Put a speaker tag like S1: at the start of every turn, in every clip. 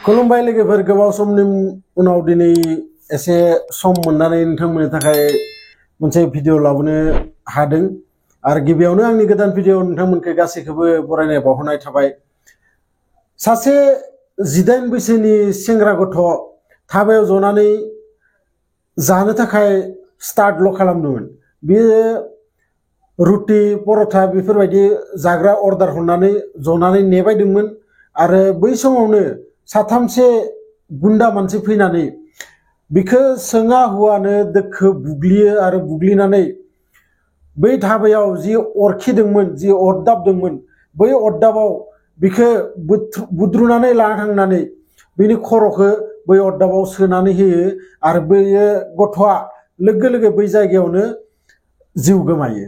S1: खुलुमबाय लोगोफोर गोबाव समनि उनाव दिनै एसे सम मोननानै नोंथांमोननि थाखाय मोनसे भिडिअ लाबोनो हादों आरो गिबियावनो आंनि गोदान भिडिअ नोंथांमोनखौ गासैखौबो बरायनाय बावहरनाय थाबाय। सासे 18 बैसोनि सेंग्रा गथ' थाबायाव जनानै जानो थाखाय स्टार्टल' खालामदोंमोन। बियो रुटि परथा बेफोरबायदि जाग्रा अर्डार हरनानै जनानै नेबायदोंमोन आरो बै समावनो साथामसे गुन्दा मानसि फैनानै बिखौ सोङा हुआनो दोखो बुग्लियो आरो बुग्लिनानै बै धाबायाव जि अरखिदोंमोन जि अरदाबदोंमोन बै अरदाबाव बिखौ बुद्रुनानै लाना थांनानै बिनि खर'खौ बै अरदाबाव सोनानै होयो आरो बैयो गथ'आ लोगो लोगो बै जायगायावनो जिउ गोमायो।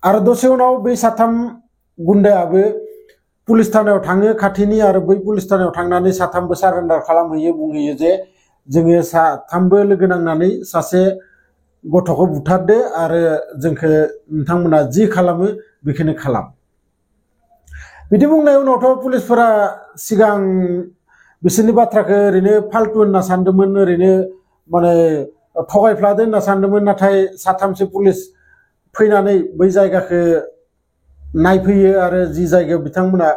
S1: आरो दसे उनाव बै साथाम गुन्दायाबो पुलिस थानायाव थाङो खाथिनि आरो बै पुलिस थानायाव थांनानै साथामबो सारेन्डार खालामहैयो, बुंहैयो जे जोङो साथामबो लोगो नांनानै सासे गथ'खौ बुथारदो आरो जोंखौ नोंथांमोना जि खालामो बेखौनो खालाम। बिदि बुंनाय उनावथ' पुलिसफोरा सिगां बिसोरनि बाथ्राखौ ओरैनो फाल्तु होनना सानदोंमोन, ओरैनो माने थगायफ्लादों होनना सानदोंमोन। नाथाय साथामसो पुलिस फैनानै बै जायगाखौ नायफैयो आरो जि जायगायाव बिथांमोना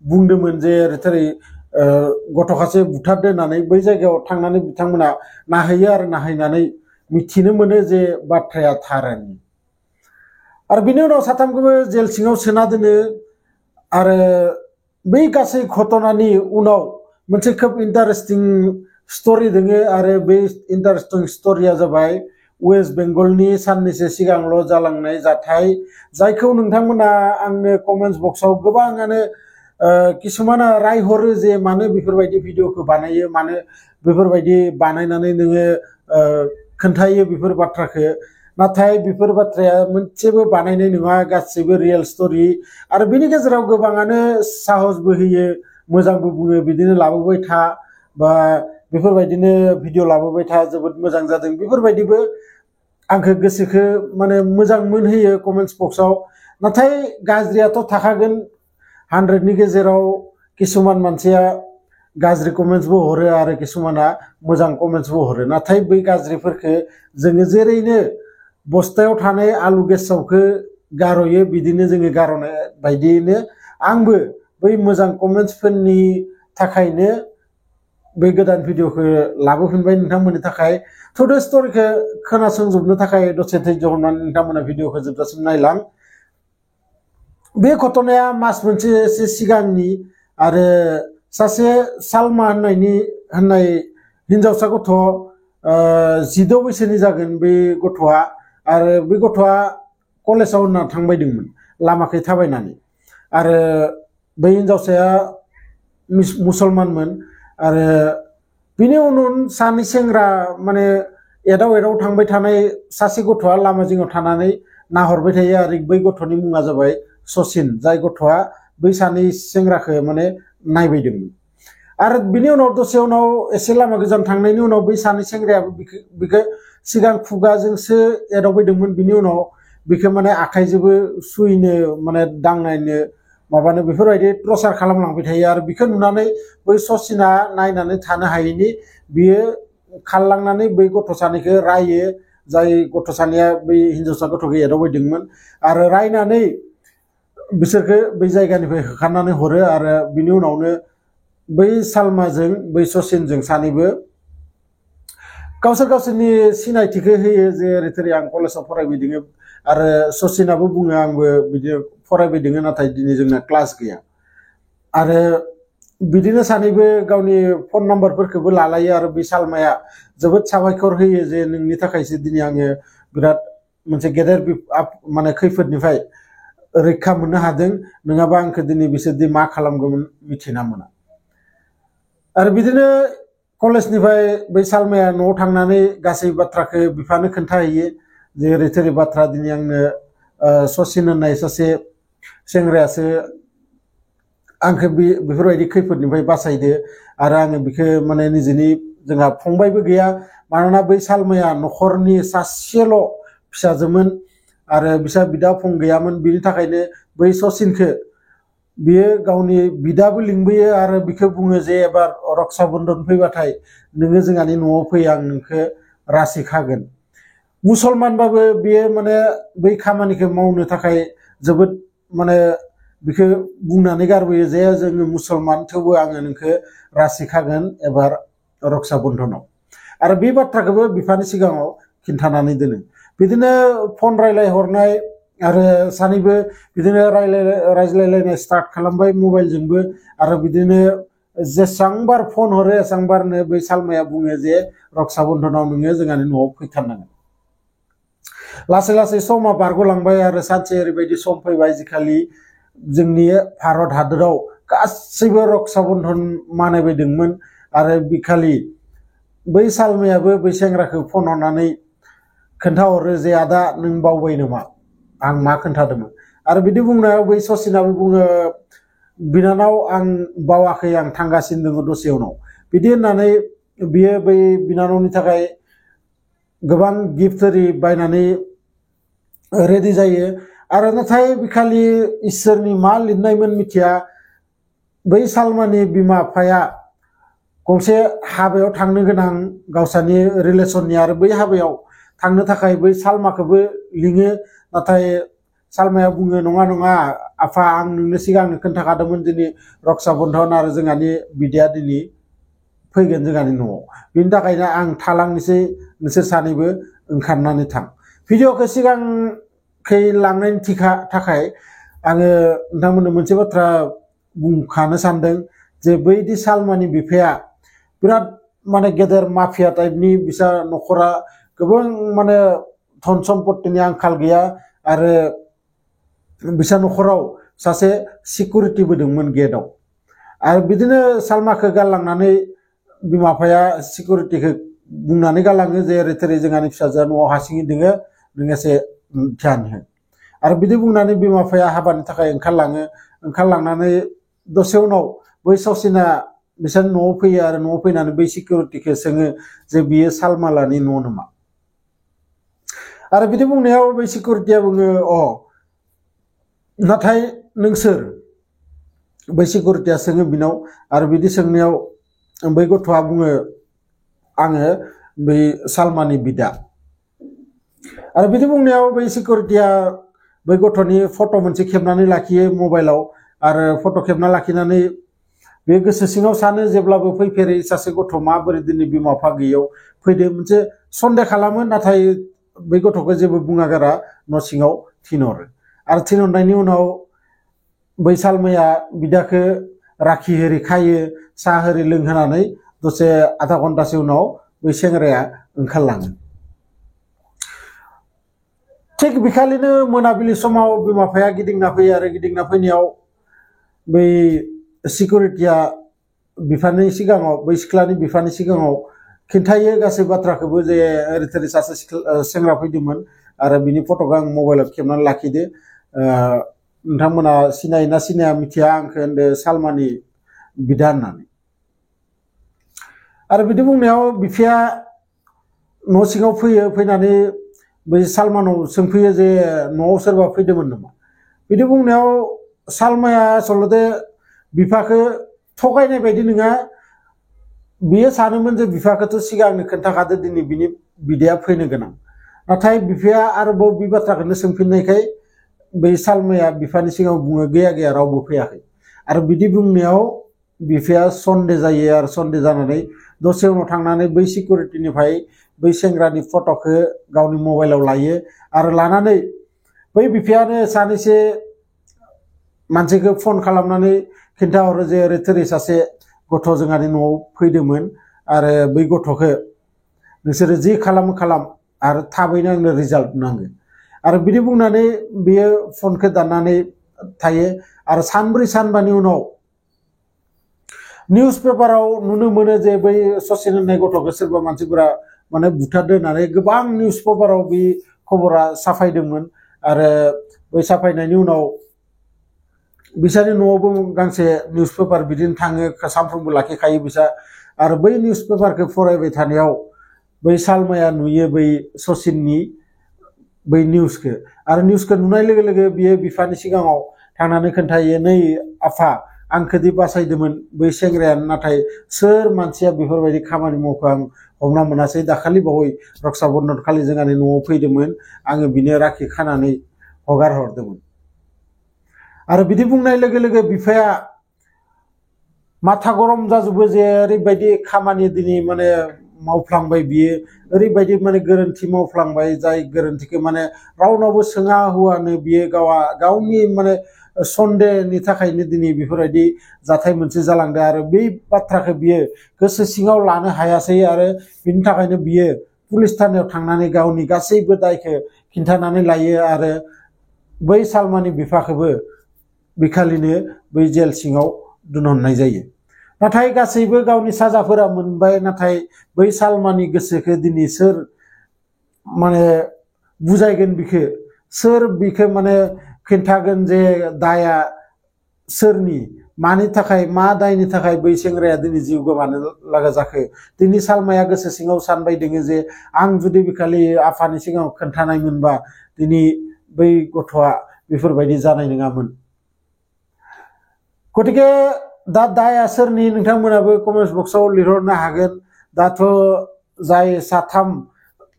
S1: बुंदोंमोन जे ओरै गथ'खासे बुथारदो होननानै बै जायगायाव थांनानै बिथांमोना नायहैयो आरो नायहैनानै मिथिनो मोनो जे बाथ्राया थारानो। आरो बिनि उनाव साथामखौबो जेल सिङाव सोना दोनो। आरो बै गासै घटनानि उनाव मोनसे खोब इन्टारेस्टिं स्ट'रि दोङो आरो बे इन्टारेस्टिं स्ट'रिया जाबाय वेस्ट बेंगलनि साननैसो सिगांल' जालांनाय जाथाय, जायखौ नोंथांमोना आंनो कमेन्ट्स बक्सआव गोबाङानो किसुमाना राय हरो जे मानो बेफोरबायदि भिडिअखौ बानायो, मानो बेफोरबायदि बानायनानै नोङो खोन्थायो बेफोर बाथ्राखौ। नाथाय बेफोर बाथ्राया मोनसेबो बानायनाय नङा, गासैबो रियेल स्ट'रि। आरो बिनि गेजेराव गोबाङानो साहसबो होयो, मोजांबो बुङो, बिदिनो लाबोबाय था बा बेफोरबायदिनो भिडिअ लाबोबाय था, जोबोद मोजां जादों बेफोरबायदिबो आंखौ गोसोखौ माने मोजां मोनहोयो कमेन्ट्स बक्सआव। नाथाय गाज्रियाथ' थाखागोन, 100नि गेजेराव किसुमान मानसिया गाज्रि कमेन्ट्सबो हरो आरो किसुमाना मोजां कमेन्ट्सबो हरो। नाथाय बै गाज्रिफोरखौ जोङो जेरैनो बस्थायाव थानाय आलु गेसावखौ गार'यो बिदिनो जोङो गार'नाय बायदियैनो आंबो बै मोजां कमेन्ट्सफोरनि थाखायनो बै गोदान भिडिअखौ लाबोफिनबाय नोंथांमोननि थाखाय। थ' बे स्ट'रिखौ खोनासंजोबनो थाखाय दसे धैर्य हमनानै नोंथांमोना भिडिअखौ जोबजासिम नायलां। बे घटनाया मास मोनसेसो सिगांनि आरो सासे सालमा होननाय हिन्जावसा गथ' 16 बैसोनि जागोन बे गथ'आ। आरो बे गथ'आ कलेजाव होनना थांबायदोंमोन लामाखै थाबायनानै। आरो बै हिन्जावसाया मुसलमानमोन। आरो बिनि उनाव सानै सेंग्रा माने एदाव थांबाय थानाय सासे गथ'आ लामा जिङाव थानानै नाहरबाय थायो आरो बै गथ'नि मुङा जाबाय सचिन, जाय गथ'आ बै सानै सेंग्राखौ माने नायबायदोंमोन। आरो बिनि उनाव दसे उनाव एसे लामा गोजान थांनायनि उनाव बै सानै सेंग्रायाबो बिखौ सिगां खुगाजोंसो एदावबायदोंमोन, बिनि उनाव बिखौ माने आखाइजोंबो सुइनो माने दांनायनो माबानो बेफोरबायदि प्रसार खालामलांबाय थायो। आरो बिखौ नुनानै बै सचिना नायनानै थानो हायैनि बियो खारलांनानै बै गथ' सानैखौ रायो, जाय गथ' सानैया बै हिन्जावसा गथ'खौ एदावबायदोंमोन। आरो रायनानै बिसोरखौ बै जायगानिफ्राय होखारनानै हरो। आरो बिनि उनावनो बै सालमाजों बै सचिनजों सानैबो गावसोरनि सिनायथिखौ होयो जे ओरै थोरै आं कलेजाव फरायबायदों। आरो सचिनाबो बुङो आंबो बिदि फरायबायदों नाथाय दिनै जोंना क्लास गैया। आरो बिदिनो सानैबो गावनि फन नाम्बारफोरखौबो लालायो। आरो बे सालमाया जोबोद साबायखर होयो जे नोंनि थाखायसो दिनै आङो बिराद मोनसे गेदेर माने खैफोदनिफ्राय रैखा मोननो हादों, नङाबा आंखौ दिनै बिसोरदि मा खालामगौमोन मिथिना मोना। आरो बिदिनो कलेजनिफ्राय बै सालमाया न'आव थांनानै गासै बाथ्राखौ बिफानो खोन्थाहैयो जे ओरै थोरै बाथ्रा दिनै आंनो सचिन होननाय सासे सेंग्रायासो आंखौ बेफोरबायदि खैफोदनिफ्राय बासायदो आरो आङो बिखौ माने निजेनि जोंहा फंबायबो गैया, मानोना बै सालमाया न'खरनि सासेल' फिसाजोमोन आरो बिसा बिदा फं गैयामोन। बिनि थाखायनो बै सचिनखौ बियो गावनि बिदाबो लिंबोयो आरो बिखौ बुङो जे एबार रक्षा बन्धन फैबाथाय नोङो जोंहानि न'आव फै आं नोंखौ रासि खागोन। मुसलमानबाबो बियो माने बै खामानिखौ मावनो थाखाय जोबोद माने बिखौ बुंनानै गारबोयो जे जोङो मुसलमान थेवबो आङो नोंखौ रासि खागोन एबार रक्षा बन्धनाव। आरो बे बाथ्राखौबो बिफानि सिगाङाव खिन्थानानै दोनो। बिदिनो फन रायलायहरनाय आरो सानैबो बिदिनो रायज्लायलायनाय स्टार्ट खालामबाय मबाइलजोंबो। आरो बिदिनो जेसेबांबार फन हरो एसेबांबारनो बै सालमाया बुङो जे रक्षा बन्धनाव नोङो जोंहानि न'आव फैथारनांगोन। लासै लासै समा बारग'लांबाय आरो सानसे ओरैबायदि सम फैबाय जिखालि जोंनि भारत हादराव गासैबो रक्षा बन्धन मानायबायदोंमोन। आरो बिखालि बै सालमायाबो बै सेंग्राखौ फन हरनानै खोन्थाहरो जे आदा नों बावबाय नामा आं मा खोन्थादोंमोन। आरो बिदि बुंनायाव बै सचिनाबो बुङो बिनानाव आं बावाखै आं थांगासिनो दङ दसे उनाव। बिदि होननानै बियो बै बिनानावनि थाखाय गोबां गिफ्ट ओरि बायनानै रेडि जायो। आरो नाथाय बिखालि इसोरनि मा लिरनायमोन मिथिया बै सालमानि बिमा बिफाया गंसे हाबायाव थांनो गोनां गावसानि रिलेसननि आरो बै हाबायाव थांनो थाखाय बै सालमाखौबो लिङो। नाथाय सालमाया बुङो नङा नङा आफा आं नोंनो सिगांनो खोन्थाखादोंमोन दिनै रक्षा बन्धन आरो जोंहानि बिदाया दिनै फैगोन जोंहानि न'आव, बिनि थाखायनो आं थालांनोसै नोंसोर सानैबो ओंखारनानै थां। भिडिअखौ सिगांखै लांनायनि थाखाय आङो नोंथांमोननो मोनसे बाथ्रा बुंखानो सानदों जे बैदि सालमानि बिफाया बिराद माने गेदेर माफिया टाइपनि। बिसा न'खरा गोबां माने धन सम्पतिनि आंखाल गैया आरो बिसा न'खराव सासे सिकिउरिटिबो दंमोन गेटआव। आरो बिदिनो सालमाखौ गारलांनानै बिमा बिफाया सिकिउरिटिखौ बुंनानै गालाङो जे ओरै थोरै जोंहानि फिसाजोआ न'आव हारसिङै दोङो नों एसे ध्यान हो। आरो बिदि बुंनानै बिमा बिफाया हाबानि थाखाय ओंखारलाङो। ओंखारलांनानै दसे उनाव बै सचिना बिसोर न'आव फैयो आरो न'आव फैनानै बै सिकिउरिटिखौ सोङो जे बियो सालमालानि न' नामा। आरो बिदि बुंनायाव बै सिकिउरिटिया बुङो अ नाथाय नोंसोर, बै सिकिउरिटिया सोङो बिनाव। आरो बिदि सोंनायाव बै गथ'आ बुङो आङो बै सालमानि बिदा। आरो बिदि बुंनायाव बै सिकिउरिटिया बै गथ'नि फट' मोनसे खेबनानै लाखियो मबाइलाव। आरो फट' खेबना लाखिनानै बे गोसो सिङाव सानो जेब्लाबो फैफेरै सासे गथ' माबोरै दिनै बिमा बिफा गैयियाव फैदो मोनसे सन्देह खालामो। नाथाय बै गथ'खौ जेबो बुङागारा न' सिङाव थिनहरो। आरो थिनहरनायनि उनाव बै सालमाया बिदाखौ राखि होरि खायो, साहा होरि लोंहोनानै दसे आधा घन्टासो उनाव बै सेंग्राया ओंखारलाङो। थिग बिखालिनो मोनाबिलि समाव बिमा बिफाया गिदिंना फैयो आरो गिदिंना फैनायाव बै सिकिउरिटिया बिफानि सिगाङाव बै सिख्लानि बिफानि सिगाङाव खिन्थायो गासै बाथ्राखौबो जे ओरै थोरै सासे सेंग्रा फैदोंमोन आरो बिनि फट'खौ आं मबाइलाव खेबनानै लाखिदो, नोंथांमोना सिनायो ना सिनाया मिथिया आंखौ होनदो सालमानि बिदा होननानै। आरो बिदि बुंनायाव बिफाया न' सिङाव फैयो, फैनानै बै सालमानाव सोंफैयो जे न'आव सोरबा फैदोंमोन नामा। बिदि बुंनायाव सालमाया आसलते बिफाखौ थगायनाय बायदि नङा। बियो सानोमोन जे बिफाखौथ' सिगांनो खोन्थाखादो दिनै बिनि बिदाया फैनो गोनां। नाथाय बिफाया आरोबाव बे बाथ्राखौनो सोंफिननायखाय बै सालमाया बिफानि सिगाङाव बुङो गैया गैया रावबो फैयाखै। आरो बिदि बुंनायाव बिफाया सन्देह जायो आरो सन्देह जानानै दसे उनाव थांनानै बै सिकिउरिटिनिफ्राय बै सेंग्रानि फट'खौ गावनि मबाइलाव लायो। आरो लानानै बै बिफायानो सानैसो मानसिखौ फन खालामनानै खिन्थाहरो जे ओरै थोरै सासे गथ' जोंहानि न'आव फैदोंमोन आरो बै गथ'खौ नोंसोरो जि खालामो खालाम आरो थाबैनो आंनो रिजाल्ट नांगो। आरो बिदि बुंनानै बियो फनखौ दाननानै थायो। आरो सानब्रै सानबानि उनाव निउस पेपाराव नुनो मोनो जे बै सचिन होननाय गथ'खौ सोरबा मानसिफोरा माने बुथारदों होननानै गोबां निउस पेपाराव बे खबरा साफायदोंमोन। आरो बै साफायनायनि उनाव बिसानि न'आवबो गांसे निउस पेपार बिदिनो थाङो, सानफ्रोमबो लाखिखायो बिसा। आरो बै निउस पेपारखौ फरायबाय थानायाव बै सालमाया नुयो बै सचिननि बै निउसखौ। आरो निउसखौ नुनाय लोगो लोगो बियो बिफानि सिगाङाव थांनानै खोन्थायो नै आफा आंखोदि बासायदोंमोन बै सेंग्राया नाथाय सोर मानसिया बेफोरबायदि खामानि मावखो आं हमना मोनासै दाखालि बावै रक्षा बन्धन खालि जोंहानि न'आव फैदोंमोन आङो बिनो राखि खानानै हगार हरदोंमोन आरो बिदि बुंनाय लोगो लोगो बिफाया माथा गरम जाजोबो जे ओरैबायदि खामानि दिनै माने मावफ्लांबाय बियो ओरैबायदि माने गोरोन्थि मावफ्लांबाय जाय गोरोन्थिखौ माने रावनावबो सोङा हौवानो बियो गावनि माने सन्देहनि थाखायनो दिनै बेफोरबायदि जाथाय मोनसे जालांदों आरो बै बाथ्राखौ बियो गोसो सिङाव लानो हायासै आरो बिनि थाखायनो बियो पुलिस थानायाव थांनानै गावनि गासैबो दायखौ खिन्थानानै लायो आरो बै सालमानि बिफाखौबो बिखालिनो बै जेल सिङाव दोनहरनाय जायो नाथाय गासैबो गावनि साजाफोरा मोनबाय नाथाय बै सालमानि गोसोखौ दिनै सोर माने बुजायगोन बिखौ सोर बिखौ माने खिन्थागोन जे दाया सोरनि मानि थाखाय मा दायनि थाखाय बै सेंग्राया दिनै जिउ गोमानो लागा जाखो दिनै सालमाया गोसो सिङाव सानबाय दोङो जे आं जुदि बिखालि आफानि सिगाङाव खोन्थानाय मोनबा दिनै बै गथ'आ बेफोरबायदि जानाय नङामोन गतिके दा दाया सोरनि नोंथांमोनाबो कमेन्ट बक्सआव लिरहरनो हागोन दाथ' जाय साथाम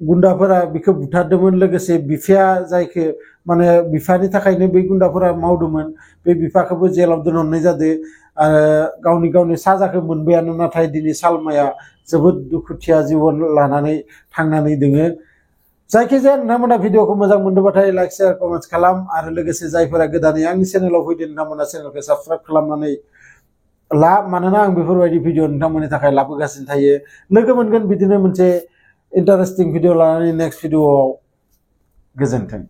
S1: गुन्डाफोरा बिखौ बुथारदोंमोन लोगोसे बिफाया जायखौ माने बिफानि थाखायनो बै गुन्डाफोरा मावदोंमोन बे बिफाखौबो जेलाव दोनहरनाय जादों आरो गावनि साजाखौ मोनबायानो नाथाय दिनै सालमाया जोबोद दुखुथिया जिबन लानानै थांनानै दोङो जायखिजाया नोंथांमोना भिडिअखौ मोजां मोनदोंबाथाय लाइक शेयार कमेन्ट्स खालाम आरो लोगोसे जायफोरा गोदानै आंनि चेनेलाव फैदों नोंथांमोना चेनेलखौ साबस्क्राइब खालामनानै ला मानोना आं बेफोरबायदि भिडिअ नोंथांमोननि थाखाय लाबोगासिनो थायो लोगो मोनगोन बिदिनो मोनसे इन्टारेस्टिं भिडिअ लानानै नेक्स्ट भिडिअआव गोजोन्थों।